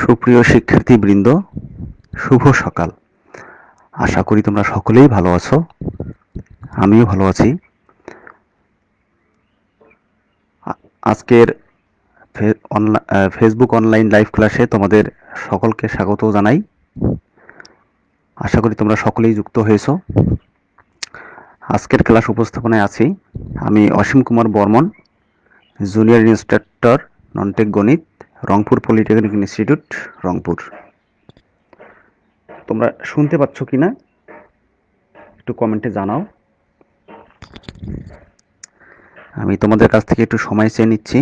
সুপ্রিয় শিক্ষার্থীবৃন্দ, শুভ সকাল। আশা করি তোমরা সকলেই ভালো আছো। আমিও ভালো আছি। আজকের ফেসবুক অনলাইন লাইভ ক্লাসে তোমাদের সকলকে স্বাগত জানাই। আশা করি তোমরা সকলেই যুক্ত হয়েছো। আজকের ক্লাস উপস্থাপনায় আছি আমি Asim Kumar Barman, junior instructor nontech গণিত, রংপুর পলিটেকনিক ইনস্টিটিউট, রংপুর। তোমরা শুনতে পাচ্ছ কিনা একটু কমেন্টে জানাও। আমি তোমাদের কাছ থেকে একটু সময় চেয়ে নিচ্ছি।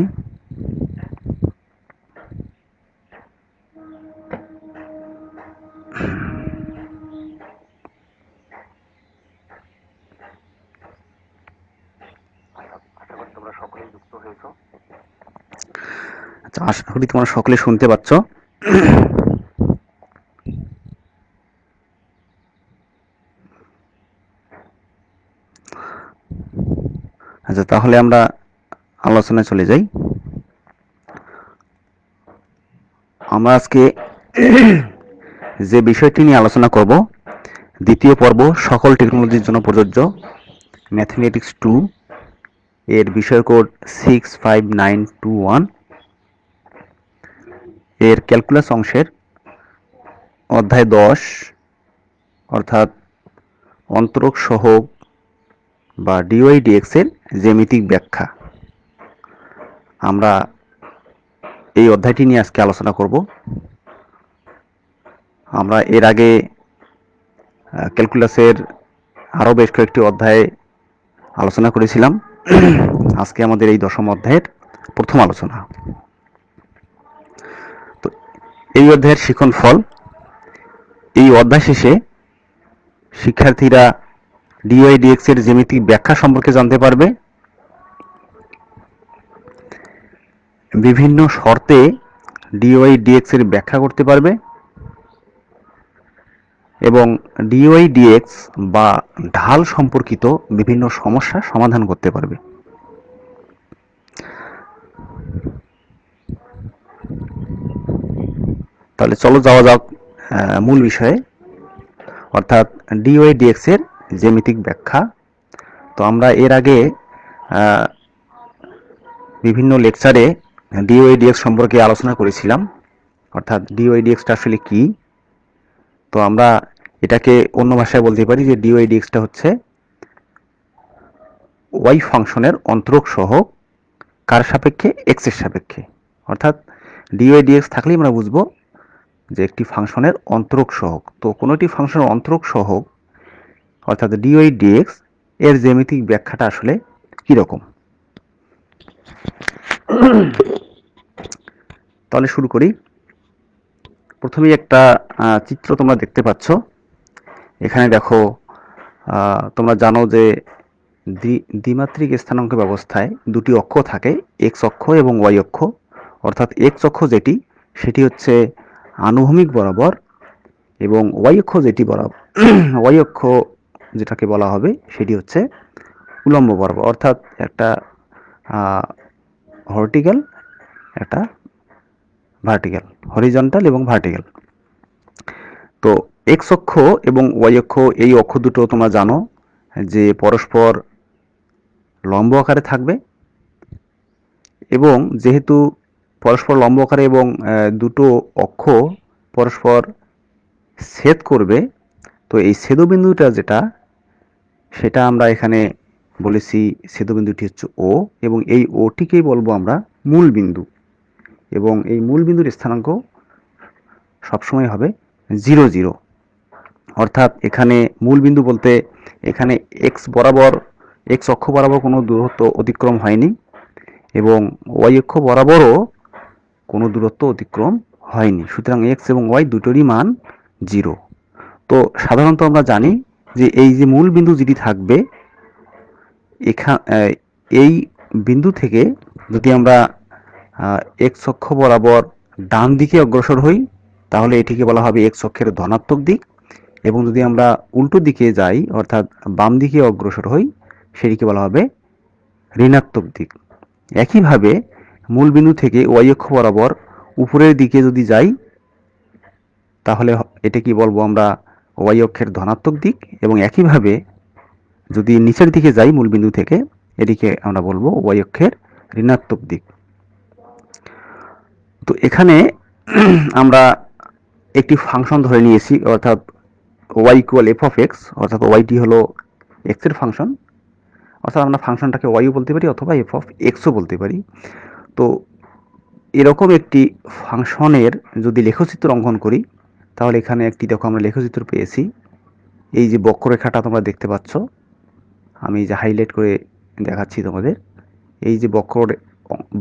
আচ্ছা, আশা করি তোমরা সকলে শুনতে পাচ্ছ। আচ্ছা, তাহলে আমরা আলোচনায় চলে যাই। আমরা আজকে যে বিষয়টি নিয়ে আলোচনা করব, দ্বিতীয় পর্ব, সকল টেকনোলজির জন্য প্রযোজ্য, ম্যাথমেটিক্স 2 এর বিষয় কোড 65921, এর ক্যালকুলাস অংশের অধ্যায় 10 অর্থাৎ অন্তরক সহগ বা ডিওয়াই ডিএক্স এর জ্যামিতিক ব্যাখ্যা। আমরা এই অধ্যায়টি নিয়ে আজকে আলোচনা করব। আমরা এর আগে ক্যালকুলাসের আরও বেশ কয়েকটি অধ্যায়ে আলোচনা করেছিলাম। আজকে আমাদের এই 10ম অধ্যায়ের প্রথম আলোচনা। তো এই অধ্যায়ের শিখন ফল, এই অধ্যায় শেষে শিক্ষার্থীরা ডিওয়াই ডিএক্স এর জ্যামিতিক ব্যাখ্যা সম্পর্কে জানতে পারবে, বিভিন্ন শর্তে ডিওয়াই ডিএক্স এর ব্যাখ্যা করতে পারবে এবং ডিওয়াই ডিএক্স বা ঢাল সম্পর্কিত বিভিন্ন সমস্যা সমাধান করতে পারবে। তাহলে চলো যাওয়া যাক মূল বিষয়ে, অর্থাৎ ডিওয়াই ডিএক্স এর জ্যামিতিক ব্যাখ্যা। তো আমরা এর আগে বিভিন্ন লেকচারে ডিওয়াই ডিএক্স সম্পর্কে আলোচনা করেছিলাম, অর্থাৎ ডিওয়াই ডিএক্সটা আসলে কি। তো আমরা এটাকে অন্য ভাষায় বলতে পারি যে ডিওয়াই ডিএক্সটা হচ্ছে ওয়াই ফাংশনের অন্তরক সহগ কার সাপেক্ষে, এক্স এর সাপেক্ষে। অর্থাৎ ডিওয়াই ডিএক্স থাকলেই আমরা বুঝবো যে একটি ফাংশনের অন্তরক সহগ। তো কোনো একটি ফাংশনের অন্তরক সহগ অর্থাৎ ডিওয়াই ডিএক্স এর জ্যামিতিক ব্যাখ্যাটা আসলে কিরকম। তাহলে শুরু করি। প্রথমেই একটা চিত্র তোমরা দেখতে পাচ্ছ। এখানে দেখো, তোমরা জানো যে দ্বিমাত্রিক স্থানাঙ্ক ব্যবস্থায় দুটি অক্ষ থাকে, এক্স অক্ষ এবং ওয়াই অক্ষ। অর্থাৎ এক্স অক্ষ যেটি, সেটি হচ্ছে আনুভূমিক বরাবর, এবং ওয়াই অক্ষ যেটি ওয়াই অক্ষ যেটাকে বলা হবে সেটি হচ্ছে উলম্ব বরাবর। অর্থাৎ একটা হরিজন্টাল, একটা ভার্টিক্যাল, হরিজন্টাল এবং ভার্টিক্যাল। তো এক্স অক্ষ এবং ওয়াই অক্ষ, এই অক্ষ দুটো তোমরা জানো যে পরস্পর লম্ব আকারে থাকবে, এবং যেহেতু পরস্পর লম্ব আকারে এবং দুটো অক্ষ পরস্পর ছেদ করবে, তো এই ছেদবিন্দুটা যেটা, সেটা আমরা এখানে বলেছি ছেদবিন্দুটি হচ্ছে ও, এবং এই ওটিকেই বলবো আমরা মূল বিন্দু, এবং এই মূল বিন্দুর স্থানাঙ্ক সবসময় হবে 0 0। অর্থাৎ এখানে মূল বিন্দু বলতে এখানে এক্স বরাবর, এক্স অক্ষ বরাবর কোনো দূরত্ব অতিক্রম হয়নি, এবং ওয়াই অক্ষ বরাবরও কোনো দূরত্ব অতিক্রম হয়নি। সুতরাং এক্স এবং ওয়াই দুটোরই মান 0। তো সাধারণত আমরা জানি যে এই যে মূল বিন্দু যেটি থাকবে, এই বিন্দু থেকে যদি আমরা এক্স অক্ষ বরাবর ডান দিকে অগ্রসর হই, তাহলে এটিকে বলা হবে এক্স অক্ষের ধনাত্মক দিক, এবং যদি আমরা উল্টো দিকে যাই অর্থাৎ বাম দিকে অগ্রসর হই, সেটিকে বলা হবে ঋণাত্মক দিক। একইভাবে মূল বিন্দু থেকে ওয়াই অক্ষ বরাবর উপরের দিকে যদি যাই, তাহলে এটা কি বলবো আমরা, ওয়াই অক্ষের ধনাত্মক দিক। এবং একইভাবে যদি নিচের দিকে যাই মূলবিন্দু থেকে, এটিকে আমরা বলবো ওয়াই অক্ষের ঋণাত্মক দিক। তো এখানে আমরা একটি ফাংশন ধরে নিয়েছি, অর্থাৎ Y equal F of X, অর্থাৎ ওয়াইটি হলো এক্স এর ফাংশন, অর্থাৎ আমরা ফাংশনটাকে ওয়াইও বলতে পারি অথবা এফ অফ এক্সও বলতে পারি। তো এরকম একটি ফাংশনের যদি লেখচিত্র অঙ্কন করি, তাহলে এখানে একটি দেখো আমরা লেখচিত্র পেয়েছি। এই যে বক্ররেখাটা তোমরা দেখতে পাচ্ছ, আমি যে হাইলাইট করে দেখাচ্ছি তোমাদের, এই যে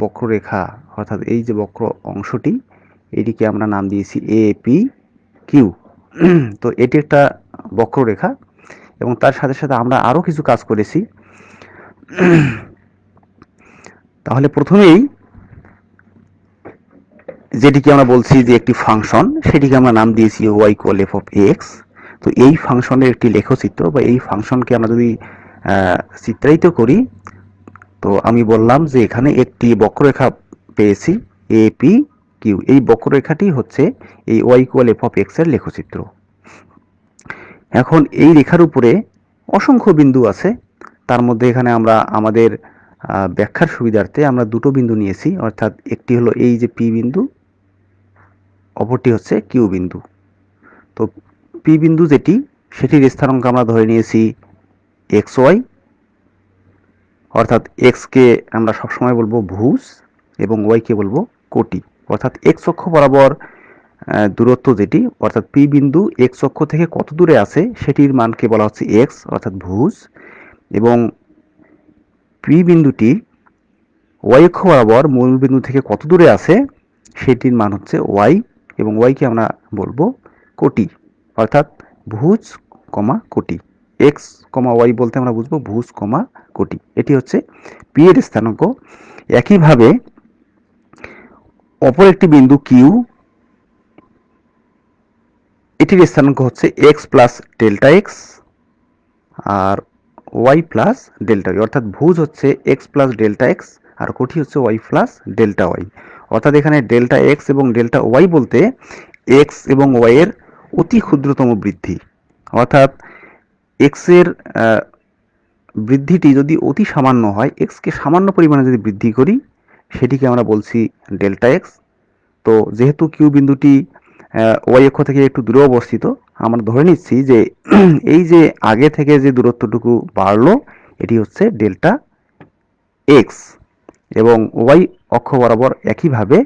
বক্ররেখা, অর্থাৎ এই যে বক্র অংশটি, এটিকে আমরা নাম দিয়েছি এ পি কিউ। তো এটি একটা বক্ররেখা, এবং তার সাথে সাথে আমরা আরও কিছু কাজ করেছি। তাহলে প্রথমেই যেটিকে আমরা বলছি যে একটি ফাংশন, সেটিকে আমরা নাম দিয়েছি Y equal F of X. তো এই ফাংশনের একটি লেখচিত্র বা এই ফাংশনকে আমরা যদি চিত্রায়িত করি, তো আমি বললাম যে এখানে একটি বক্ররেখা পেয়েছি এ পি কিউ। এই বক্ররেখাটি হচ্ছে এই Y equal F of X এর লেখচিত্র। এখন এই রেখার উপরে অসংখ্য বিন্দু আছে, তার মধ্যে এখানে আমরা আমাদের ব্যাখ্যার সুবিধার্থে আমরা দুটো বিন্দু নিয়েছি, অর্থাৎ একটি হলো এই যে পি বিন্দু, অপরটি হচ্ছে কিউ বিন্দু। তো পি বিন্দু যেটি, সেটির স্থানাঙ্ক আমরা ধরে নিয়েছি এক্স ওয়াই, অর্থাৎ এক্সকে আমরা সবসময় বলবো ভুজ এবং ওয়াইকে বলবো কোটি। অর্থাৎ এক্স অক্ষ বরাবর দূরত্ব যেটি, অর্থাৎ পি বিন্দু এক্স অক্ষ থেকে কত দূরে আছে সেটির মানকে বলা হচ্ছে এক্স, অর্থাৎ ভুজ। এবং পি বিন্দুটি ওয়াই অক্ষ বরাবর মূল বিন্দু থেকে কত দূরে আছে সেটির মান হচ্ছে ওয়াই, এবং ওয়াইকে আমরা বলবো কোটি, অর্থাৎ ভুজ কমা কোটি। এক্স কমা ওয়াই বলতে আমরা বুঝবো ভুজ কমা কোটি। এটি হচ্ছে পি এর স্থানাঙ্ক। একইভাবে অপর একটি বিন্দু কিউ, এটির স্থানাঙ্ক হচ্ছে এক্স প্লাস ডেল্টা এক্স আর ওয়াই প্লাস ডেল্টা ওয়াই, অর্থাৎ ভুজ হচ্ছে এক্স প্লাস ডেল্টা এক্স আর কোটি হচ্ছে ওয়াই প্লাস ডেল্টা ওয়াই। অর্থাৎ এখানে ডেল্টা এক্স এবং ডেল্টা ওয়াই বলতে এক্স এবং ওয়াই এর অতি ক্ষুদ্রতম বৃদ্ধি, অর্থাৎ এক্স এর বৃদ্ধিটি যদি অতি সামান্য হয়, এক্সকে সামান্য পরিমাণে যদি বৃদ্ধি করি, সেটিকে আমরা বলছি ডেল্টা এক্স। তো যেহেতু কিউ বিন্দুটি ওয়াই অক্ষ থেকে একটু দূরে অবস্থিত, আমরা ধরে নিচ্ছি যে এই যে আগে থেকে যে দূরত্বটুকু বাড়লো, এটি হচ্ছে ডেল্টা এক্স, এবং ওয়াই অক্ষ বরাবর একইভাবে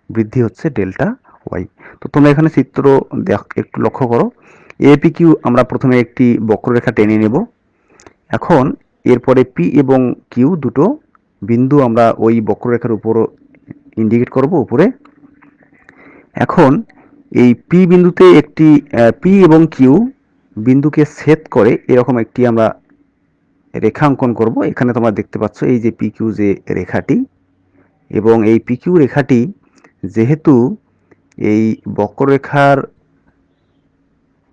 বৃদ্ধি হচ্ছে ডেল্টা ওয়াই। তো তোমরা এখানে চিত্র একটু লক্ষ্য করো। এপি কিউ আমরা প্রথমে একটি বক্ররেখা টেনে নেব। এখন এরপরে পি এবং কিউ দুটো বিন্দু আমরা ওই বক্ররেখার উপর ইন্ডিকেট করব উপরে। এখন এই পি বিন্দুতে একটি পি এবং কিউ বিন্দুকে ছেদ করে এরকম একটি আমরা রেখা অঙ্কন করব। এখানে তোমরা দেখতে পাচ্ছ এই যে পি কিউ যে রেখাটি, এবং এই পি কিউ রেখাটি যেহেতু এই বক্ররেখার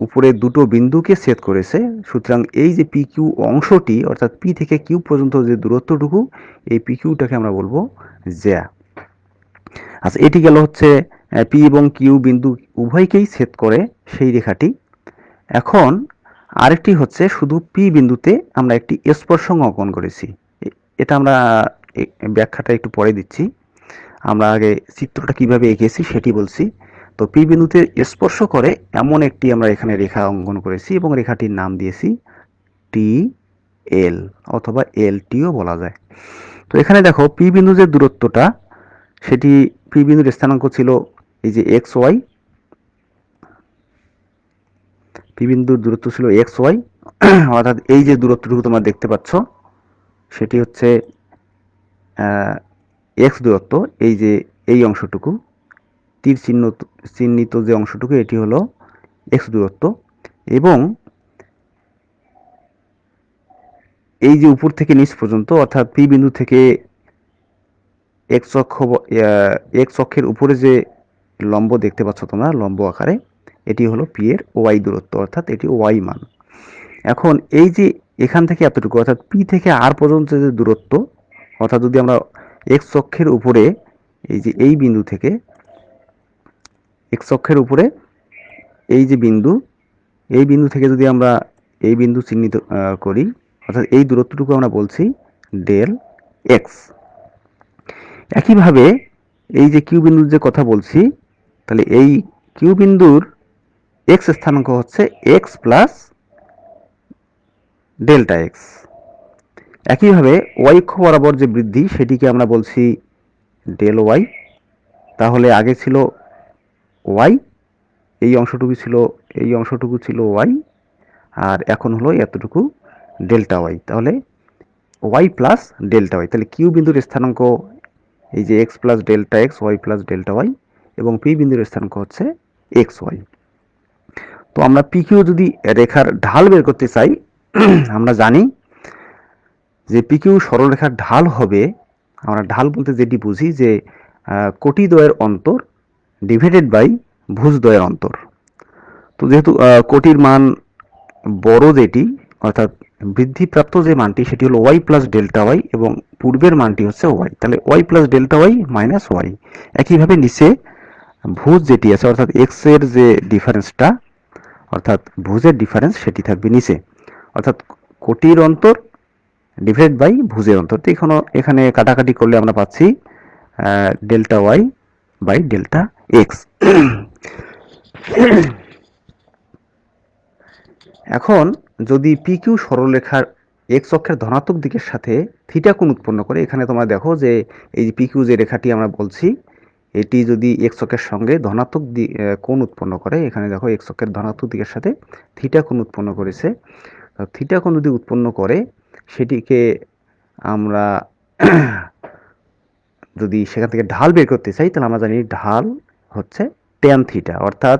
উপরে দুটো বিন্দুকে ছেদ করেছে, সুতরাং এই যে পি কিউ অংশটি, অর্থাৎ পি থেকে কিউ পর্যন্ত যে দূরত্বটুকু, এই পি কিউটাকে আমরা বলবো জ্যা। আচ্ছা, এটি গেল হচ্ছে পি এবং কিউ বিন্দু উভয়কেই ছেদ করে সেই রেখাটি। এখন আরেকটি হচ্ছে শুধু পি বিন্দুতে আমরা একটি স্পর্শক অঙ্কন করেছি। এটা আমরা ব্যাখ্যাটা একটু পরে দিচ্ছি, আমরা আগে চিত্রটা কিভাবে এঁকেছি সেটি বলছি। তো পি বিন্দুতে স্পর্শ করে এমন একটি আমরা এখানে রেখা অঙ্কন করেছি, এবং রেখাটির নাম দিয়েছি টি এল অথবা এল টিও বলা যায়। তো এখানে দেখো পি বিন্দু যে দূরত্বটা, সেটি পি বিন্দুর স্থানাঙ্ক ছিল এই যে এক্স ওয়াই, পি বিন্দুর দূরত্ব ছিল এক্স ওয়াই, অর্থাৎ এই যে দূরত্বটুকু তোমরা দেখতে পাচ্ছ সেটি হচ্ছে এক্স দূরত্ব। এই যে এই অংশটুকু তীর চিহ্নিত যে অংশটুকু, এটি হলো এক্স দূরত্ব। এবং এই যে উপর থেকে নিচ পর্যন্ত, অর্থাৎ পি বিন্দু থেকে এক্স অক্ষের উপরে যে লম্ব দেখতে পাচ্ছ তোমরা লম্ব আকারে, এটি হলো পি এর ওয়াই দূরত্ব, অর্থাৎ এটি ওয়াই মান। এখন এই যে এখান থেকে এতটুকু, অর্থাৎ পি থেকে আর পর্যন্ত যে দূরত্ব, অর্থাৎ যদি আমরা এক্স অক্ষের উপরে এই যে এই বিন্দু থেকে এক্স অক্ষের উপরে এই যে বিন্দু, এই বিন্দু থেকে যদি আমরা এই বিন্দু চিহ্নিত করি, অর্থাৎ এই দূরত্বটুকু আমরা বলছি ডেল এক্স। একইভাবে এই যে কিউ বিন্দুর যে কথা বলছি, তাহলে এই কিউ বিন্দুর এক্স স্থানাঙ্ক হচ্ছে এক্স প্লাস ডেল্টা এক্স। একইভাবে ওয়াই অক্ষ বরাবর যে বৃদ্ধি সেটিকে আমরা বলছি ডেল ওয়াই। তাহলে আগে ছিল ওয়াই, এই অংশটুকু ছিল ওয়াই, আর এখন হলো এতটুকু ডেল্টা ওয়াই। তাহলে ওয়াই প্লাস ডেল্টা ওয়াই, তাহলে কিউ বিন্দুর স্থানাঙ্ক এই যে X plus delta X, Y plus delta Y, এবং পি বিন্দুর স্থানাঙ্ক হচ্ছে এক্স ওয়াই। তো আমরা পি কিউ যদি রেখার ঢাল বের করতে চাই, আমরা জানি যে পি কিউ সরলরেখার ঢাল হবে, আমরা ঢাল বলতে যেটি বুঝি যে কোটিদ্বয়ের অন্তর ডিভাইডেড বাই ভুজদ্বয়ের অন্তর। তো যেহেতু কোটির মান বড় যেটি, অর্থাৎ বৃদ্ধিপ্রাপ্ত যে মানটি সেটি হলো ওয়াই প্লাস ডেল্টা ওয়াই, এবং পূর্বের মানটি হচ্ছে ওয়াই, তাহলে Y plus delta Y minus Y. একইভাবে নিচে ভুজ যেটি আছে, অর্থাৎ এক্স এর যে ডিফারেন্সটা, অর্থাৎ ভুজের ডিফারেন্স সেটি থাকবে নিচে, অর্থাৎ কোটির অন্তর ডিভাইড বাই ভুজের অন্তর। তো এখানে কাটাকাটি করলে আমরা পাচ্ছি delta Y by delta X. এখন যদি পি কিউ সরলরেখার এক্স অক্ষের ধনাত্মক দিকের সাথে থিটা কোণ উৎপন্ন করে, এখানে তোমরা দেখো যে এই যে পি কিউ যে রেখাটি আমরা বলছি, এটি যদি এক্স অক্ষের সঙ্গে ধনাত্মক কোণ উৎপন্ন করে, এখানে দেখো এক্স অক্ষের ধনাত্মক দিকের সাথে থিটা কোণ উৎপন্ন করেছে। থিটা কোণ যদি উৎপন্ন করে, সেটিকে আমরা যদি সেখান থেকে ঢাল বের করতে চাই, তাহলে আমরা জানি ঢাল হচ্ছে ট্যান থিটা। অর্থাৎ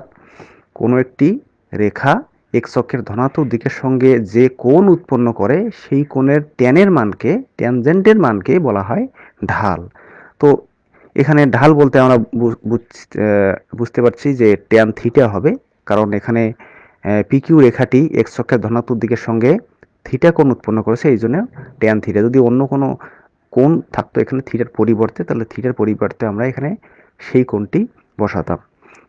কোনো একটি রেখা এক্স অক্ষের ধনাত্মক দিকের সঙ্গে যে কোণ উৎপন্ন করে, সেই কোণের ট্যানজেন্টের মানকে বলা হয় ঢাল। তো এখানে ঢাল বলতে আমরা বুঝতে পারছি যে ট্যান থিটা হবে, কারণ এখানে পিকিউ রেখাটি এক্স অক্ষের ধনাত্মক দিকের সঙ্গে থিটা কোণ উৎপন্ন করেছে, এই জন্য ট্যান থিটা। যদি অন্য কোনো কোণ থাকতো এখানে থিটার পরিবর্তে, তাহলে থিটার পরিবর্তে আমরা এখানে সেই কোণটি বসাতাম।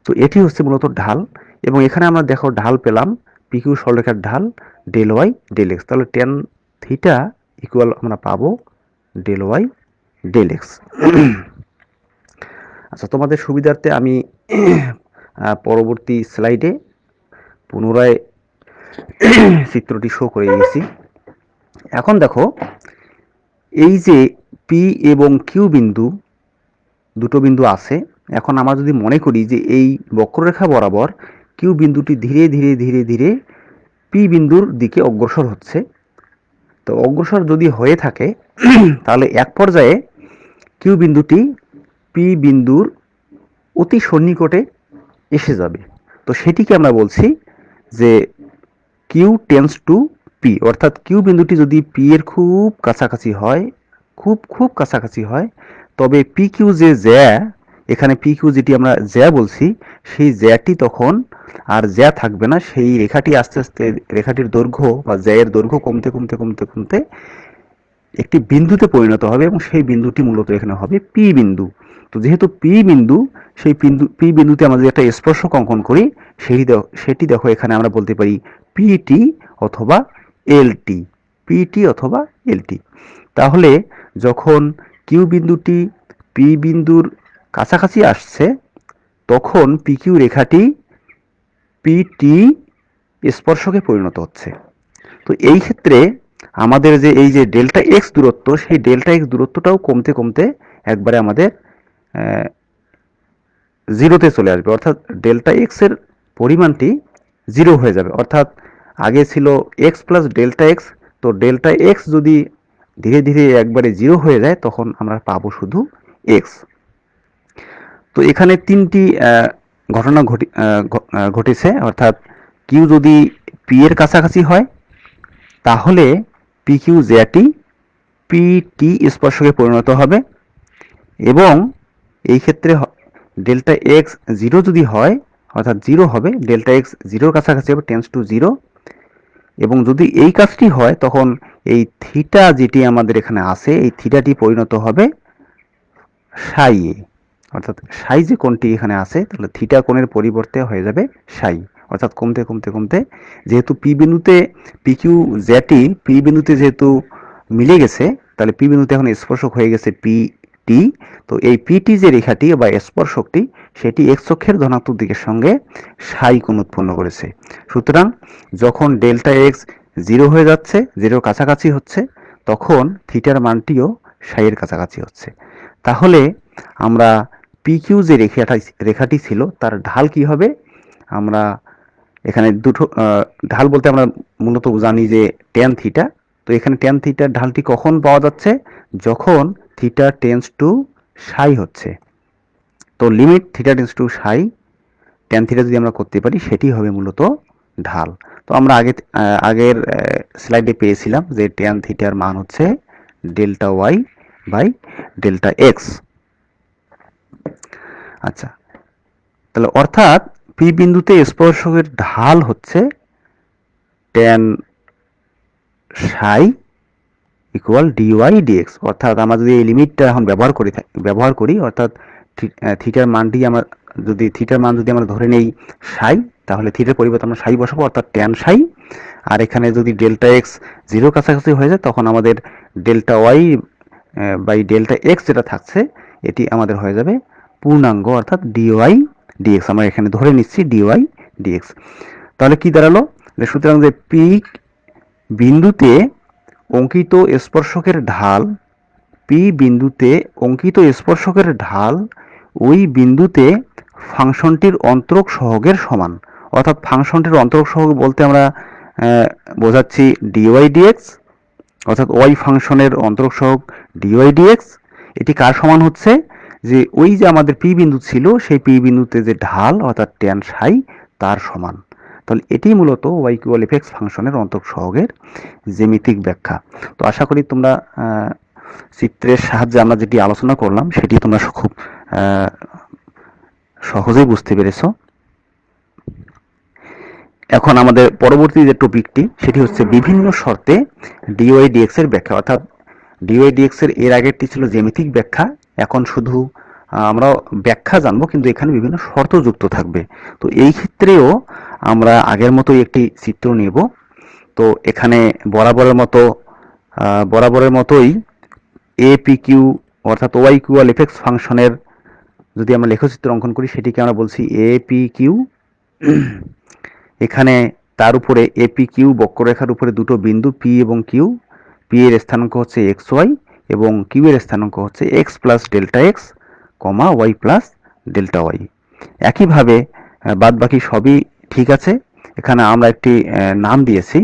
তো এটি হচ্ছে মূলত ঢাল, এবং এখানে আমরা দেখো ঢাল পেলাম পিকিউ সরলরেখার ঢাল ডেল ওয়াই ডেল এক্স। তাহলে ট্যান থিটা ইকুয়াল আমরা পাবো ডেল ওয়াই ডেল এক্স। আচ্ছা, তোমাদের সুবিধার্থে আমি পরবর্তী স্লাইডে পুনরায় চিত্রটি শো করে দিয়েছি। এখন দেখো এই যে পি এবং কিউ বিন্দু, দুটো বিন্দু আছে। এখন আমরা যদি মনে করি যে এই বক্ররেখা বরাবর কিউ বিন্দুটি ধীরে ধীরে ধীরে ধীরে পি বিন্দুর দিকে অগ্রসর হচ্ছে, তো অগ্রসর যদি হয়ে থাকে তাহলে এক পর্যায়ে কিউ বিন্দুটি পি বিন্দুর অতি সন্নিকটে এসে যাবে। তো সেটিকে আমরা বলছি যে কিউ টেন্স টু পি, অর্থাৎ কিউ বিন্দুটি যদি পি এর খুব কাছাকাছি হয়, খুব কাছাকাছি হয়, তবে পি কিউ যে জ্যা, এখানে পি কিউ যেটি আমরা জ্যা বলছি, সেই জ্যাটি তখন আর জ্যা থাকবে না। সেই রেখাটি আস্তে আস্তে রেখাটির দৈর্ঘ্য বা জ্যায়ের দৈর্ঘ্য কমতে কমতে কমতে কমতে একটি বিন্দুতে পরিণত হবে, এবং সেই বিন্দুটি মূলত এখানে হবে পি বিন্দু। তো যেহেতু পি বিন্দু, সেই পি বিন্দুতে আমরা যদি একটা স্পর্শক অঙ্কন করি, সেটি দেখো এখানে আমরা বলতে পারি পিটি অথবা এলটি, পিটি অথবা এলটি। তাহলে যখন কিউ বিন্দুটি পি বিন্দুর কাছাকাছি আসছে, তখন পি কিউ রেখাটি পিটি স্পর্শকে পরিণত হচ্ছে। তো এই ক্ষেত্রে আমাদের যে এই যে ডেল্টা এক্স দূরত্ব, সেই ডেল্টা এক্স দূরত্বটাও কমতে কমতে একবারে আমাদের জিরোতে চলে আসবে, অর্থাৎ ডেল্টা এক্স এর পরিমাণটি জিরো হয়ে যাবে। অর্থাৎ আগে ছিল এক্স প্লাস ডেল্টা এক্স, তো ডেল্টা এক্স যদি ধীরে ধীরে একবারে জিরো হয়ে যায়, তখন আমরা পাবো শুধু এক্স। তো এখানে তিনটি ঘটনা ঘটেছে, অর্থাৎ কিউ যদি পি এর কাছাকাছি হয়, তাহলে পি কিউ জ্যাটি পিটি স্পর্শকে পরিণত হবে, এবং এই ক্ষেত্রে ডেল্টা এক্স জিরো যদি হয়, অর্থাৎ জিরো হবে, ডেল্টা এক্স জিরোর কাছাকাছি হবে, টেন্স টু জিরো। এবং যদি এই কাজটি হয়, তখন এই থিটা যেটি আমাদের এখানে আছে, এই থিটাটি পরিণত হবে সাই এ, অর্থাৎ সাই যে কোণটি এখানে আছে, তাহলে থিটা কোণের পরিবর্তে হয়ে যাবে সাই, অর্থাৎ কমতে কমতে কমতে যেহেতু পি বিন্দুতে পি কিউ জ্যাটি পি বিন্দুতে যেহেতু মিলে গেছে, তাহলে পি বিন্দুতে এখন স্পর্শক হয়ে গেছে পি টি। তো এই পিটি যে রেখাটি বা স্পর্শকটি সেটি এক্স অক্ষের ধনাত্মক দিকের সঙ্গে সাই কোণ উৎপন্ন করেছে। সুতরাং যখন ডেল্টা এক্স জিরো হয়ে যাচ্ছে, জিরোর কাছাকাছি হচ্ছে, তখন থিটার মানটিও সাইয়ের কাছাকাছি হচ্ছে। তাহলে আমরা পি কিউ যে রেখাটি ছিল তার ঢাল কি হবে? আমরা এখানে দুটো ঢাল বলতে আমরা মূলত জানি যে ট্যান থিটা। তো এখানে ট্যান থিটার ঢালটি কখন পাওয়া যাচ্ছে? যখন থিটা টেন্স টু সাই হচ্ছে। তো limit theta tends to Sai tan theta যদি আমরা করতে পারি, সেটি হবে মূলত ঢাল। তো আমরা আগের স্লাইডে পেয়েছিলাম যে ট্যান থিটার মান হচ্ছে delta Y by delta X. আচ্ছা, তাহলে অর্থাৎ পি বিন্দুতে স্পর্শকের ঢাল হচ্ছে ট্যান সাই ইকুয়াল ডিওয়াই ডিএক্স। অর্থাৎ আমরা যদি এই লিমিটটা এখন ব্যবহার করি অর্থাৎ থিটার মানটি আমরা যদি থিটার মান যদি আমরা ধরে নেই সাই, তাহলে থিটার পরিবর্তে আমরা সাই বসাবো, অর্থাৎ ট্যান সাই। আর এখানে যদি ডেল্টা এক্স জিরোর কাছাকাছি হয়ে যায়, তখন আমাদের delta Y by delta X যেটা থাকছে এটি আমাদের হয়ে যাবে পূর্ণাঙ্গ, অর্থাৎ ডিওয়াই ডিএক্স। আমরা এখানে ধরে নিচ্ছি ডিওয়াই ডিএক্স। তাহলে কি দাঁড়ালো? সুতরাং যে পি বিন্দুতে অঙ্কিত স্পর্শকের ঢাল, পি বিন্দুতে অঙ্কিত স্পর্শকের ঢাল ওই বিন্দুতে ফাংশনটির অন্তরক সহগের সমান। অর্থাৎ ফাংশনটির অন্তরক সহগ বলতে আমরা বোঝাচ্ছি ডিওয়াই ডিএক্স, অর্থাৎ ওয়াই ফাংশনের অন্তরক সহগ ডিওয়াই ডিএক্স। এটি কার সমান হচ্ছে? যে ওই যে আমাদের পি বিন্দু ছিল সেই পি বিন্দুতে যে ঢাল অর্থাৎ ট্যান সাই তার সমান। তাহলে এটি মূলত ওয়াই ইকুয়াল এফ এক্স ফাংশনের অন্তরক সহগের জ্যামিতিক ব্যাখ্যা। তো আশা করি তোমরা চিত্রের সাহায্যে আমরা যেটি আলোচনা করলাম সেটি তোমরা খুব সহজেই বুঝতে পেরেছো। এখন আমাদের পরবর্তী যে টপিকটি সেটি হচ্ছে বিভিন্ন শর্তে ডিওয়াই ডিএক্স এর ব্যাখ্যা। অর্থাৎ ডিওয়াই ডিএক্স এর আগেরটি ছিল জ্যামিতিক ব্যাখ্যা, এখন শুধু আমরা ব্যাখ্যা জানবো, কিন্তু এখানে বিভিন্ন শর্ত যুক্ত থাকবে। তো এই ক্ষেত্রেও আমরা আগের মতোই একটি চিত্র নেব। তো এখানে বরাবরের মতোই এ পি কিউ অর্থাৎ ওয়াই ইকুয়াল এফ এক্স ফাংশনের যদি আমরা লেখচিত্র অঙ্কন করি, সেটিকে আমরা বলছি এ পি কিউ। এখানে তার উপরে এপি কিউ বক্ররেখার উপরে দুটো বিন্দু পি এবং কিউ। পি এর স্থানাঙ্ক হচ্ছে এক্স ওয়াই এবং কিউ এর স্থানাঙ্ক হচ্ছে এক্স প্লাস ডেল্টা এক্স কমা ওয়াই প্লাস ডেল্টা ওয়াই। একইভাবে বাদ বাকি সবই ঠিক আছে। এখানে আমরা একটি নাম দিয়েছি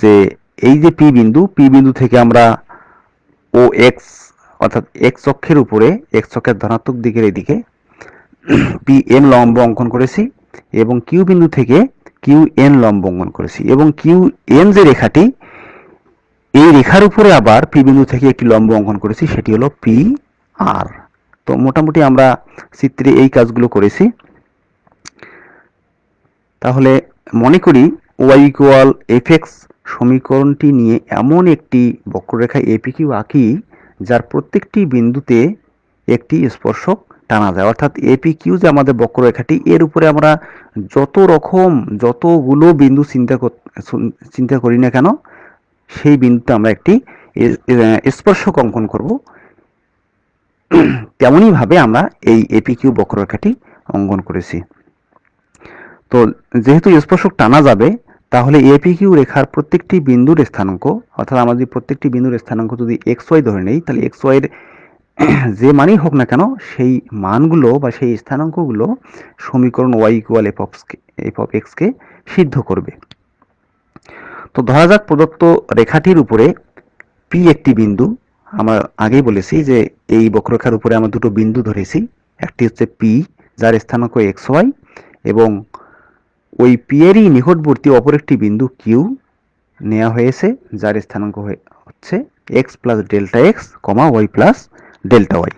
যে এই যে পি বিন্দু থেকে আমরা ও এক্স অর্থাৎ এক্স অক্ষের উপরে এক্স অক্ষের ধনাত্মক দিকের এদিকে পি এন লম্ব অঙ্কন করেছি এবং কিউ বিন্দু থেকে কিউ এন লম্ব অঙ্কন করেছি, এবং কিউ এন যে রেখাটি এই রেখার উপরে আবার পি বিন্দু থেকে একটি লম্ব অঙ্কন করেছি, সেটি হলো পি আর। তো মোটামুটি আমরা চিত্রে এই কাজগুলো করেছি। তাহলে মনে করি ওয়াই ইকুয়াল এফ এক্স সমীকরণটি নিয়ে এমন একটি বক্ররেখা এপি কিউ আঁকি যার প্রত্যেকটি বিন্দুতে একটি স্পর্শক টানা যায়। অর্থাৎ এপি কিউ যে আমাদের বক্ররেখাটি, এর উপরে আমরা যতগুলো বিন্দু চিন্তা করি না কেন, সেই বিন্দুতে আমরা একটি স্পর্শক অঙ্কন করব। তেমনই ভাবে আমরা এই এপি কিউ বক্ররেখাটি অঙ্কন করেছি। তো যেহেতু স্পর্শক টানা যাবে, তাহলে এপি কিউ রেখার প্রত্যেকটি বিন্দুর স্থানাঙ্ক, অর্থাৎ আমরা যদি প্রত্যেকটি বিন্দুর স্থানাঙ্ক যদি এক্স ওয়াই ধরে নেই, তাহলে এক্স ওয়াই এর যে মানই হোক না কেন সেই মানগুলো বা সেই স্থানাঙ্কগুলো সমীকরণ y equal F of x কে সিদ্ধ করবে। তো ধরা যাক প্রদত্ত রেখাটির উপরে পি একটি বিন্দু। আমরা আগেই বলেছি যে এই বক্ররেখার উপরে আমরা দুটো বিন্দু ধরেছি, একটি হচ্ছে পি যার স্থানাঙ্ক এক্স ওয়াই, এবং ওই পি এরই নিকটবর্তী অপর একটি বিন্দু কিউ নেওয়া হয়েছে যার স্থানাঙ্ক হচ্ছে এক্স প্লাস ডেল্টা এক্স কমা ওয়াই প্লাস ডেল্টা ওয়াই।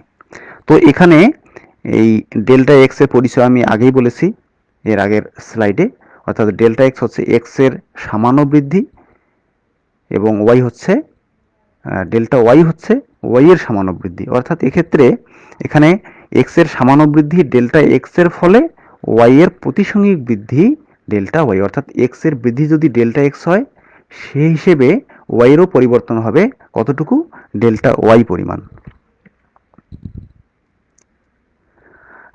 তো এখানে এই ডেল্টা এক্স এর পরিচয় আমি আগেই বলেছি এর আগের স্লাইডে, অর্থাৎ ডেল্টা এক্স হচ্ছে এক্স এর সামান্য বৃদ্ধি এবং ওয়াই হচ্ছে ডেল্টা ওয়াই হচ্ছে ওয়াই এর সামান্য বৃদ্ধি। অর্থাৎ এক্ষেত্রে এখানে এক্স এর সামান্য বৃদ্ধি ডেল্টা এক্স এর ফলে ওয়াই এর প্রতিসংগিক বৃদ্ধি ডেল্টা ওয়াই, অর্থাৎ এক্স এর বৃদ্ধি যদি ডেল্টা এক্স হয় সেই হিসেবে ওয়াই এরও পরিবর্তন হবে কতটুকু, ডেল্টা ওয়াই পরিমাণ।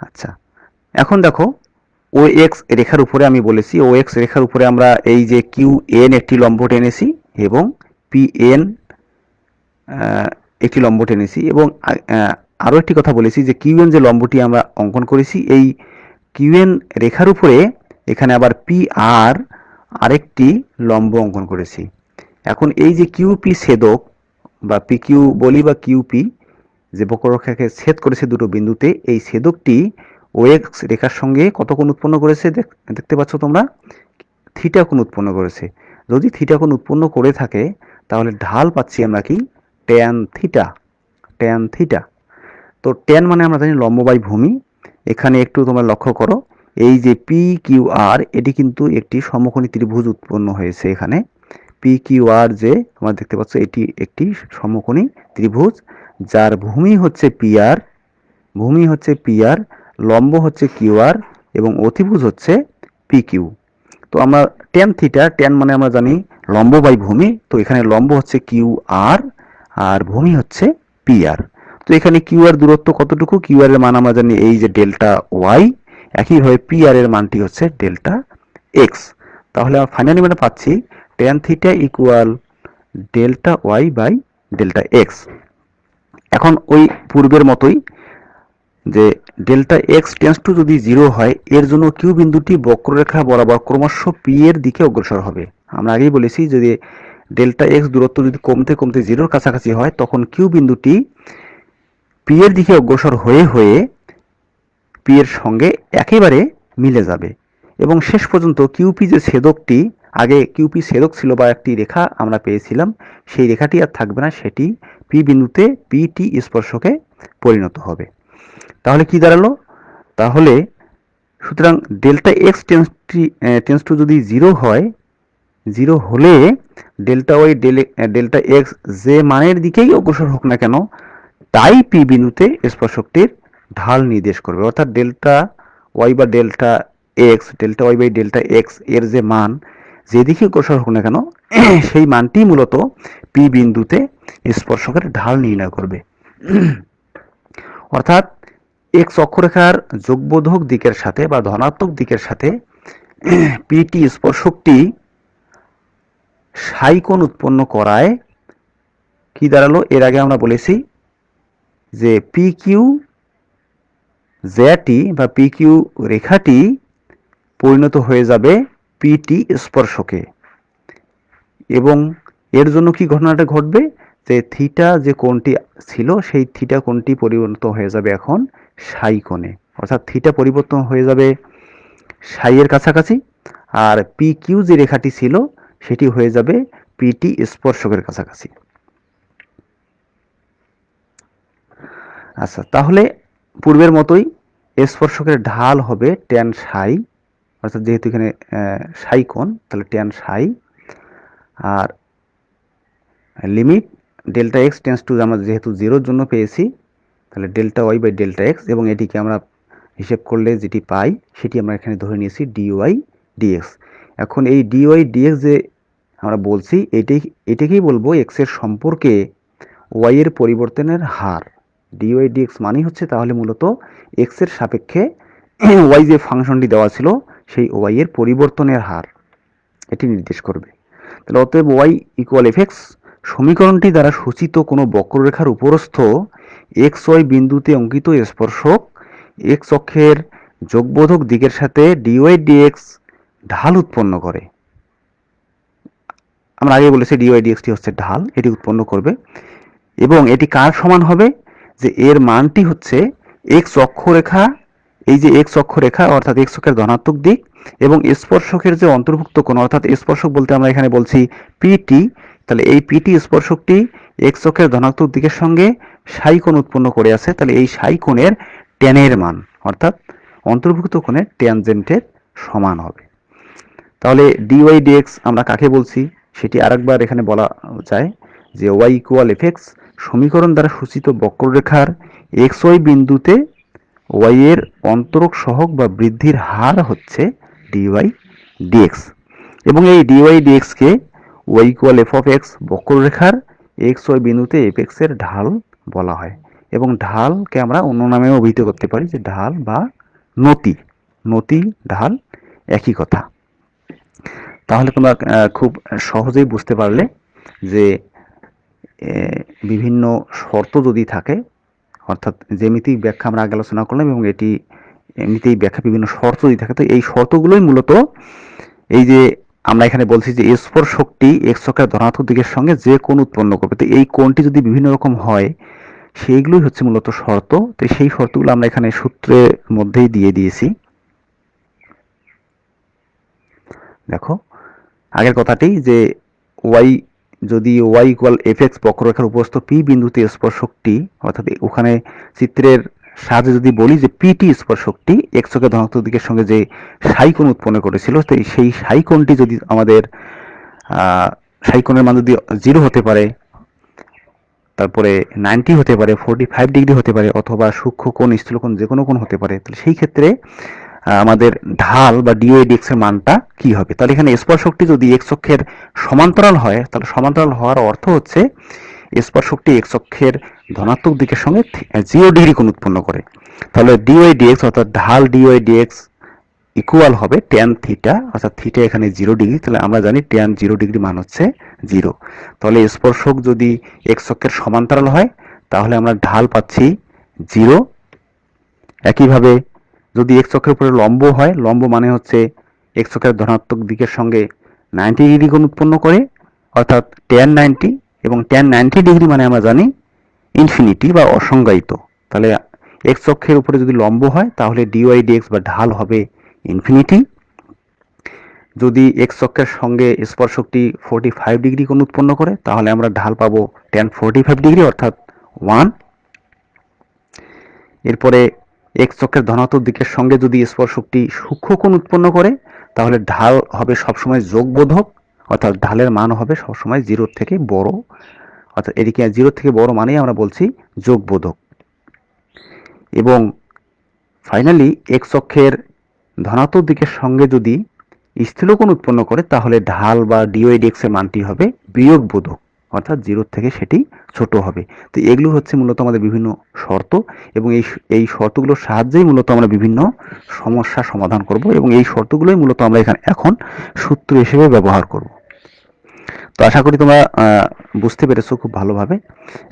আচ্ছা, এখন দেখো ও এক্স রেখার উপরে আমি বলেছি ও এক্স রেখার উপরে আমরা এই যে কিউ এন একটি লম্ব টেনেছি এবং পি এন একটি লম্ব টেনেছি এবং আরও একটি কথা বলেছি যে কিউ এন যে লম্বটি আমরা অঙ্কন করেছি এই কিউ এন রেখার উপরে এখানে আবার পি আর আরেকটি লম্ব অঙ্কন করেছি। এখন এই যে কিউপি ছেদক বা পি কিউ বলি বা কিউপি যে বক্ররেখাকে ছেদ করেছে দুটো বিন্দুতে, এই ছেদকটি ও এক্স রেখার সঙ্গে কত কোণ উৎপন্ন করেছে দেখতে পাচ্ছ তোমরা, থিটা কোণ উৎপন্ন করেছে। যদি থিটা কোণ উৎপন্ন করে থাকে তাহলে ঢাল পাচ্ছি আমরা কি, ট্যান থিটা, ট্যান থিটা। তো ট্যান মানে আমরা জানি লম্ব বাই ভূমি। এখানে একটু তোমরা লক্ষ্য করো এই যে পি কিউ আর এটি কিন্তু একটি সমকোণী ত্রিভুজ উৎপন্ন হয়েছে এখানে। পি কিউ আর যে তোমরা দেখতে পাচ্ছ এটি একটি সমকোণী ত্রিভুজ যার ভূমি হচ্ছে পি আর, ভূমি হচ্ছে পি আর, লম্ব হচ্ছে কিউ আর এবং অতিভুজ হচ্ছে পি কিউ। তো আমরা ট্যান থিটা, ট্যান মানে আমরা জানি লম্ব বাই ভূমি, তো এখানে লম্ব হচ্ছে কিউ আর আর ভূমি হচ্ছে পি আর। তো এখানে কিউ আর দূরত্ব কতটুকু, কিউ আর এর মান আমরা জানি এই যে ডেল্টা ওয়াই, একইভাবে পি আর এর মানটি হচ্ছে ডেল্টা এক্স। তাহলে আমরা ফাইনালি মানে পাচ্ছি tan theta equal delta Y by delta X. এখন ওই পূর্বের মতোই যে ডেল্টা এক্স টেন্স টু যদি 0 হয় এর জন্য কিউ বিন্দুটি বক্ররেখা বরাবর ক্রমশ পি এর দিকে অগ্রসর হবে। আমরা আগেই বলেছি যদি ডেল্টা এক্স দূরত্ব যদি কমতে কমতে 0-র কাছাকাছি হয় তখন কিউ বিন্দুটি পি এর দিকে অগ্রসর হয়ে হয়ে পি এর সঙ্গে একেবারে মিলে যাবে এবং শেষ পর্যন্ত কিউপি যে ছেদকটি, আগে কিউপি ছেদক ছিল বা একটি রেখা আমরা পেয়েছিলাম, সেই রেখাটি আর থাকবে না, সেটি পি বিন্দুতে পিটি স্পর্শকে পরিণত হবে। তাহলে কি দাঁড়ালো, তাহলে সুতরাং ডেল্টা এক্স টেন্স টু যদি 0 হয়, 0 হলে ডেল্টা ওয়াই ডেল্টা এক্স যে মানের দিকেই অগ্রসর হোক না কেন তাই পি বিন্দুতে স্পর্শকটির ঢাল নির্দেশ করবে। অর্থাৎ ডেল্টা ওয়াই বা delta X, delta Y by delta X এর যে মান যেদিকে অগ্রসর হোক না কেন সেই মানটি মূলত পি বিন্দুতে স্পর্শকের ঢাল নির্ণয় করবে। অর্থাৎ এক্স অক্ষরেখার যোগবোধক দিকের সাথে বা ধনাত্মক দিকের সাথে পিটি স্পর্শকটি সাই কোণ উৎপন্ন করায় কি দাঁড়ালো, এর আগে আমরা বলেছি যে পি কিউ জ্যাটি বা পি কিউ রেখাটি পরিণত হয়ে যাবে পিটি স্পর্শকে এবং এর জন্য কি ঘটনাটা ঘটবে যে থিটা যে কোণটি ছিল সেই থিটা কোণটি পরিবর্তন হয়ে যাবে এখন সাই কোণে, অর্থাৎ থিটা পরিবর্তন হয়ে যাবে সাই এর কাছাকাছি আর পি কিউ যে রেখাটি ছিল সেটি হয়ে যাবে পিটি স্পর্শকের কাছাকাছি। আচ্ছা, তাহলে পূর্বের মতোই স্পর্শকের ঢাল হবে ট্যান সাই, অর্থাৎ যেহেতু এখানে সাই কোণ তাহলে ট্যান সাই, আর limit delta x tends to আমরা যেহেতু 0-র জন্য পেয়েছি তাহলে delta Y by delta x এবং এটিকে আমরা হিসেব করলে যেটি পাই সেটি আমরা এখানে ধরে নিয়েছি ডিওয়াই ডিএক্স। এখন এই ডিওয়াই ডিএক্স যে আমরা বলছি এটাকেই বলবো এক্স এর সম্পর্কে ওয়াই এর পরিবর্তনের হার। ডিওয়াই ডিএক্স মানেই হচ্ছে তাহলে মূলত এক্স এর সাপেক্ষে ওয়াই যে ফাংশনটি দেওয়া ছিল সেই ওয়াই এর পরিবর্তনের হার এটি নির্দেশ করবে। তাহলে অতএব ওয়াই ইকুয়াল এফ এক্স সমীকরণটি দ্বারা সূচিত কোনো বক্ররেখার উপরস্থ এক্স ওয়াই বিন্দুতে অঙ্কিত স্পর্শক এক্স অক্ষের যোগবোধক দিকের সাথে ডিওয়াই ডিএক্স ঢাল উৎপন্ন করে। আমরা আগে বলেছি ডিওয়াই ডিএক্সটি হচ্ছে ঢাল, এটি উৎপন্ন করবে এবং এটি কার সমান হবে, যে এর মানটি হচ্ছে এক্স অক্ষরেখা, এই যে এক্স অক্ষরেখা অর্থাৎ এক্স অক্ষের ধনাত্মক দিক এবং স্পর্শকের যে অন্তর্ভুক্ত কোণ, অর্থাৎ স্পর্শক বলতে আমরা এখানে বলছি পিটি, তাহলে এই পিটি স্পর্শকটি এক্স অক্ষের ধনাত্মক দিকের সঙ্গে সাই কোণ উৎপন্ন করে আছে, তাহলে এই সাই কোণের ট্যানের মান অর্থাৎ অন্তর্ভুক্ত কোণের ট্যানজেন্টের সমান হবে। তাহলে ডিওয়াই ডিএক্স আমরা কাকে বলছি সেটি আরেকবার এখানে বলা যায় যে ওয়াই ইকুয়াল এফ এক্স সমীকরণ দ্বারা সূচিত বক্ররেখার এক্স ওয়াই বিন্দুতে ওয়াই এর অন্তরক সহগ বা বৃদ্ধির হার হচ্ছে ডিওয়াই ডিএক্স, এবং এই ডিওয়াই ডিএক্স কে Y equal F of X বক্ররেখার এক্স ওয়াই বিন্দুতে এফ এক্স এর ঢাল বলা হয়। এবং ঢালকে আমরা অন্য নামেও অভিহিত করতে পারি, যে ঢাল বা নতি। নতি ঢাল একই কথা। তাহলে তোমরা খুব সহজেই বুঝতে পারলে যে বিভিন্ন শর্ত যদি থাকে, অর্থাৎ জ্যামিতিক ব্যাখ্যা আমরা আগে আলোচনা করলাম, এবং এটি এমনিতেই ব্যাখ্যা বিভিন্ন শর্ত যদি থাকে, তো এই শর্তগুলোই মূলত এই যে আমরা এখানে বলছি যে স্পর্শকটি এক্স অক্ষের ধনাত্মক দিকের সঙ্গে যে কোণ উৎপন্ন করবে, তো এই কোণটি যদি বিভিন্ন রকম হয় সেইগুলোই হচ্ছে মূলত শর্ত। তো সেই শর্তগুলো আমরা এখানে সূত্রের মধ্যেই দিয়ে দিয়েছি। দেখো আগের কথাটি যে ওয়াই যদি ওয়াই ইকুয়াল এফ এক্স বক্ররেখার উপস্থ পি বিন্দুতে স্পর্শকটি, অর্থাৎ ওখানে চিত্রের সাহায্যে যদি বলি যে পিটি স্পর্শকটি এক্স অক্ষের ধনাত্মক দিকের সঙ্গে যে সাই কোণ উৎপন্ন করেছিল, তো সেই সাই কোণটি যদি আমাদের সাই কোণের মান যদি 0 হতে পারে, তারপরে 90 হতে পারে, 45 ডিগ্রি হতে পারে, অথবা সূক্ষ্ম কোণ স্থূল কোণ যে কোনো কোণ হতে পারে, তাহলে সেই ক্ষেত্রে আমাদের ঢাল বা ডিওয়াই ডিএক্স এর মানটা কি হবে। তাহলে এখানে স্পর্শকটি যদি এক্স অক্ষের সমান্তরাল হয়, তাহলে সমান্তরাল হওয়ার অর্থ হচ্ছে স্পর্শকটি এক্স অক্ষের ধনাত্মক দিকের সঙ্গে 0 ডিগ্রি কোণ উৎপন্ন করে। তাহলে ডিওয়াই ডিএক্স অর্থাৎ ঢাল ডিওয়াই ডিএক্স ইকুয়াল হবে ট্যান থিটা, অর্থাৎ থিটা এখানে 0 ডিগ্রি। তাহলে আমরা জানি ট্যান 0 ডিগ্রি মান হচ্ছে 0। তাহলে স্পর্শক যদি এক্স অক্ষের সমান্তরাল হয় তাহলে আমরা ঢাল পাচ্ছি 0। একইভাবে যদি এক্স অক্ষের উপরে লম্ব হয়, লম্ব মানে হচ্ছে এক্স অক্ষের ধনাত্মক দিকের সঙ্গে 90 ডিগ্রি কোণ উৎপন্ন করে, অর্থাৎ ট্যান 90, এবং ট্যান 90 ডিগ্রি মানে আমরা জানি ইনফিনিটি বা অসংজ্ঞায়িত। তাহলে এক্স অক্ষের উপরে যদি লম্ব হয় তাহলে ডিওয়াই ডিএক্স বা ঢাল হবে ইনফিনিটি। যদি এক্স অক্ষের সঙ্গে স্পর্শকটি 45 ডিগ্রি কোণ উৎপন্ন করে তাহলে আমরা ঢাল পাবো ট্যান 45 ডিগ্রি অর্থাৎ 1। এরপরে এক্স অক্ষের ধনাত্মক দিকের সঙ্গে যদি স্পর্শকটি সূক্ষ্ম কোণ উৎপন্ন করে তাহলে ঢাল হবে সবসময় যোগবোধক, অর্থাৎ ঢালের মান হবে সবসময় 0 থেকে বড়, অর্থাৎ এদিকে 0 থেকে বড় মানেই আমরা বলছি যোগবোধক। এবং ফাইনালি এক্স অক্ষের ধনাত্মক দিকের সঙ্গে যদি স্থূল কোণ উৎপন্ন করে তাহলে ঢাল বা ডিওয়াই ডিএক্স এর মানটি হবে বিয়োগবোধক, অর্থাৎ 0 থেকে সেটি ছোট হবে। তো এগুলো হচ্ছে মূলত আমাদের বিভিন্ন শর্ত, এবং এই শর্তগুলোর সাহায্যেই মূলত আমরা বিভিন্ন সমস্যা সমাধান করব, এবং এই শর্তগুলোই মূলত আমরা এখানে এখন সূত্র হিসেবে ব্যবহার করব। তো আশা করি তোমরা বুঝতে পেরেছো খুব ভালোভাবে।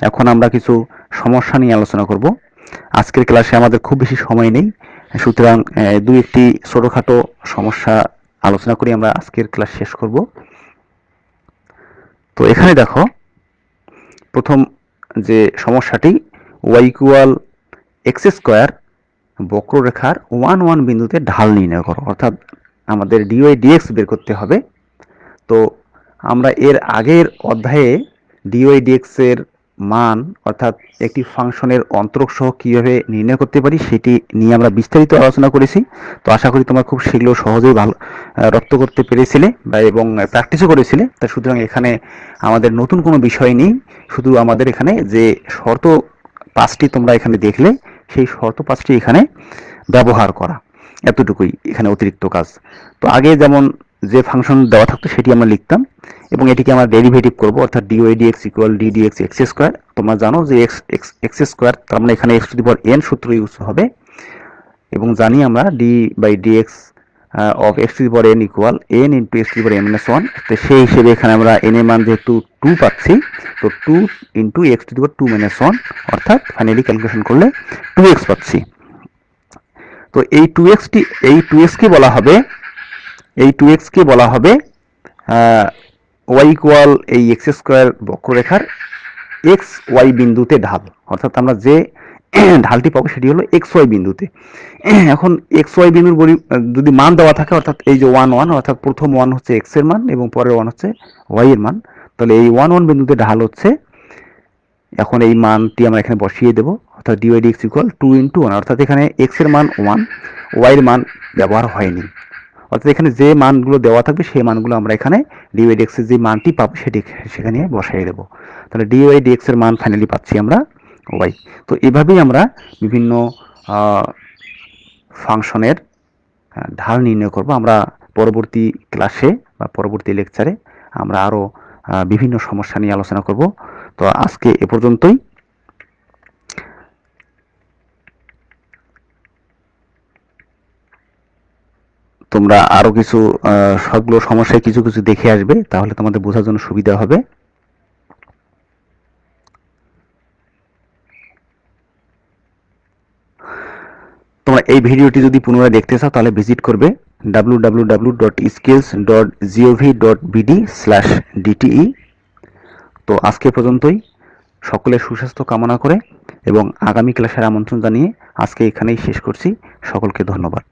এখন আমরা কিছু সমস্যা নিয়ে আলোচনা করব। আজকের ক্লাসে আমাদের খুব বেশি সময় নেই, সুতরাং দুই একটি ছোটখাটো সমস্যা আলোচনা করি আমরা আজকের ক্লাস শেষ করব। তো এখানে দেখো প্রথম যে সমস্যাটি, ওয়াই ইকুয়াল এক্স স্কোয়ার বক্ররেখার 1 1 বিন্দুতে ঢাল নির্ণয় করো, অর্থাৎ আমাদের ডিওয়াই ডিএক্স বের করতে হবে। তো আমরা এর আগের অধ্যায়ে ডিওয়াই ডিএক্স এর মান, অর্থাৎ একটি ফাংশনের অন্তরক সহ কিভাবে নির্ণয় করতে পারি সেটি নিয়ে আমরা বিস্তারিত আলোচনা করেছি। তো আশা করি তোমরা খুব শীঘ্র সহজেই ভালো রপ্ত করতে পেরেছিলে এবং প্র্যাকটিসও করেছিলে। তা সুতরাং এখানে আমাদের নতুন কোনো বিষয় নেই, শুধু আমাদের এখানে যে শর্ত 5টি তোমরা এখানে দেখলে সেই শর্ত 5টি এখানে ব্যবহার করা, এতটুকুই এখানে অতিরিক্ত কাজ। তো আগে যেমন যে ফাংশন দেওয়া থাকতো সেটি আমরা লিখতাম, এবং এটিকে আমরা ডেরিভেটিভ করব, অর্থাৎ D Y D X equal D D X X square. তোমরা জানো যে এক্স স্কোয়ার, তার মানে এখানে X to the power N সূত্র ইউজ হবে, এবং জানি আমরা D by D X of X to the power N equal N into X to the power N minus 1। তো সেই হিসেবে এখানে আমরা এন এর মান যেহেতু 2 পাচ্ছি, তো 2 into X to the power 2 minus 1, অর্থাৎ ফাইনালি ক্যালকুলেশন করলে 2x পাচ্ছি। তো এই 2x কে বলা হবে, এই 2x কে বলা হবে ওয়াই ইকুয়াল এই এক্স স্কোয়ার বক্ররেখার এক্স ওয়াই বিন্দুতে ঢাল, অর্থাৎ আমরা যে ঢালটি পাবো সেটি হলো এক্স ওয়াই বিন্দুতে। এখন এক্স ওয়াই বিন্দুর যদি মান দেওয়া থাকে, অর্থাৎ এই যে 1 1, অর্থাৎ প্রথম 1 হচ্ছে এক্স এর মান এবং পরের 1 হচ্ছে ওয়াই এর মান, তাহলে এই 1 1 বিন্দুতে ঢাল হচ্ছে, এখন এই মানটি আমরা এখানে বসিয়ে দেবো, অর্থাৎ ডিওয়াই ডিএক্স ইকুয়াল 2 ইন্টু 1, অর্থাৎ এখানে এক্স এর মান 1, ওয়াই এর মান ব্যবহার হয়নি, অর্থাৎ এখানে যে মানগুলো দেওয়া থাকবে সেই মানগুলো আমরা এখানে ডিওয়াই ডিএক্স এর যে মানটি পাবো সেটি সেখানে বসাই দেবো। তাহলে ডিওয়াই ডিএক্স এর মান ফাইনালি পাচ্ছি আমরা ওয়াই। তো এভাবেই আমরা বিভিন্ন ফাংশনের ঢাল নির্ণয় করব। আমরা পরবর্তী ক্লাসে বা পরবর্তী লেকচারে আমরা আরও বিভিন্ন সমস্যা নিয়ে আলোচনা করব। তো আজকে এ পর্যন্তই। তোমরা আরো কিছু সবগুলো সমস্যায় কিছু কিছু দেখে আসবে, তাহলে তোমাদের বোঝার জন্য সুবিধা হবে। তোমরা এই ভিডিওটি যদি পুনরায় দেখতে চাও তাহলে ভিজিট করবে www.skills.gov.bd/dte। তো আজকে পর্যন্তই। সকলের সুস্বাস্থ্য কামনা করে এবং আগামী ক্লাসের আমন্ত্রণ জানিয়ে আজকে এখানেই শেষ করছি। সকলকে ধন্যবাদ।